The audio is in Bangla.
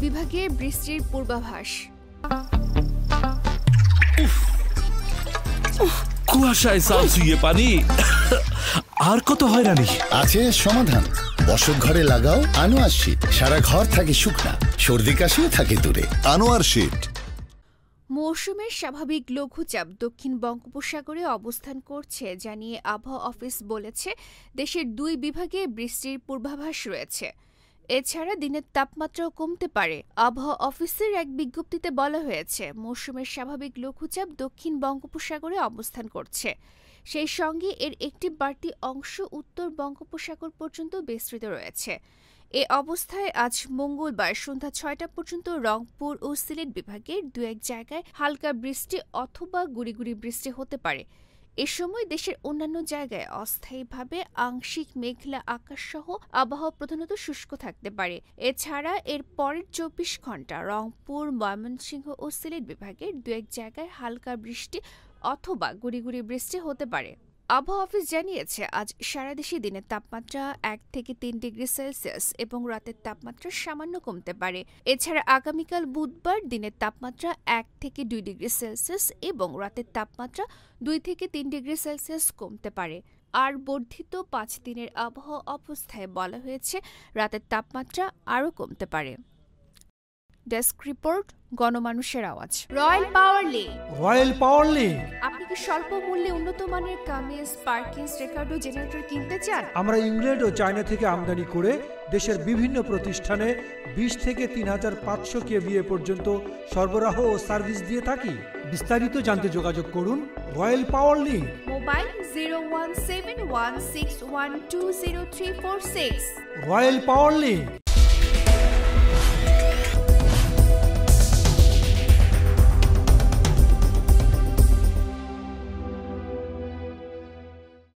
বিভাগে বৃষ্টির পূর্বাভাস। কুয়াশায় সালসুয়ে পানি আর কত হয়রানি আছে সমাধান। বসত ঘরে লাগাও আনোয়ার শীট, সারা ঘর থাকে শুকনা, সর্দি কাশিও থাকে দূরে। আনোয়ার শীট। মৌসুমের স্বাভাবিক লঘুচাপ দক্ষিণ বঙ্গোপসাগরে অবস্থান করছে জানিয়ে আবহাওয়া অফিস বলেছে, দেশের 2 বিভাগে বৃষ্টির পূর্বাভাস রয়েছে। এছাড়া দিনের তাপমাত্রাও কমতে পারে। আবহাওয়া অফিসের এক বিজ্ঞপ্তিতে বলা হয়েছে, মৌসুমের স্বাভাবিক লঘুচাপ দক্ষিণ বঙ্গোপসাগরে অবস্থান করছে। সেই সঙ্গে এর একটি বাড়তি অংশ উত্তর বঙ্গোপসাগর পর্যন্ত বিস্তৃত রয়েছে। এ অবস্থায় আজ মঙ্গলবার সন্ধ্যা 6টা পর্যন্ত রংপুর ও সিলেট বিভাগের 2-1 জায়গায় হালকা বৃষ্টি অথবা গুড়ি বৃষ্টি হতে পারে। এ সময় দেশের অন্যান্য জায়গায় অস্থায়ীভাবে আংশিক মেঘলা আকাশসহ আবহাওয়া প্রধানত শুষ্ক থাকতে পারে। এছাড়া এর পরের 24 ঘণ্টা রংপুর, ময়মনসিংহ ও সিলেট বিভাগের 2-1 জায়গায় হালকা বৃষ্টি অথবা গুড়ি বৃষ্টি হতে পারে। আবহাওয়া অফিস জানিয়েছে, আজ সারা দেশে দিনের তাপমাত্রা 1 থেকে 3 ডিগ্রি সেলসিয়াস এবং রাতের তাপমাত্রা সামান্য কমতে পারে। এছাড়া আগামীকাল বুধবার দিনের তাপমাত্রা 1 থেকে 2 ডিগ্রি সেলসিয়াস এবং রাতের তাপমাত্রা 2 থেকে 3 ডিগ্রি সেলসিয়াস কমতে পারে। আর বর্ধিত 5 দিনের আবহাওয়া অবস্থায় বলা হয়েছে, রাতের তাপমাত্রা আরও কমতে পারে। ডেস্ক রিপোর্ট, গণমানুষের আওয়াজ। রয়্যাল পাওয়ার লিঙ্ক। আপনি কি স্বল্প মূল্যে উন্নত মানের কামিজ, পার্কিংস, রেকর্ডো জেনারেটর কিনতে চান? আমরা ইংল্যান্ড ও চায়না থেকে আমদানি করে দেশের বিভিন্ন প্রতিষ্ঠানে 20 থেকে 3500 কেভিএ পর্যন্ত সরবরাহ ও সার্ভিস দিয়ে থাকি। বিস্তারিত জানতে যোগাযোগ করুন রয়্যাল পাওয়ার লিঙ্ক। মোবাইল 01716120346। রয়্যাল পাওয়ার লিঙ্ক।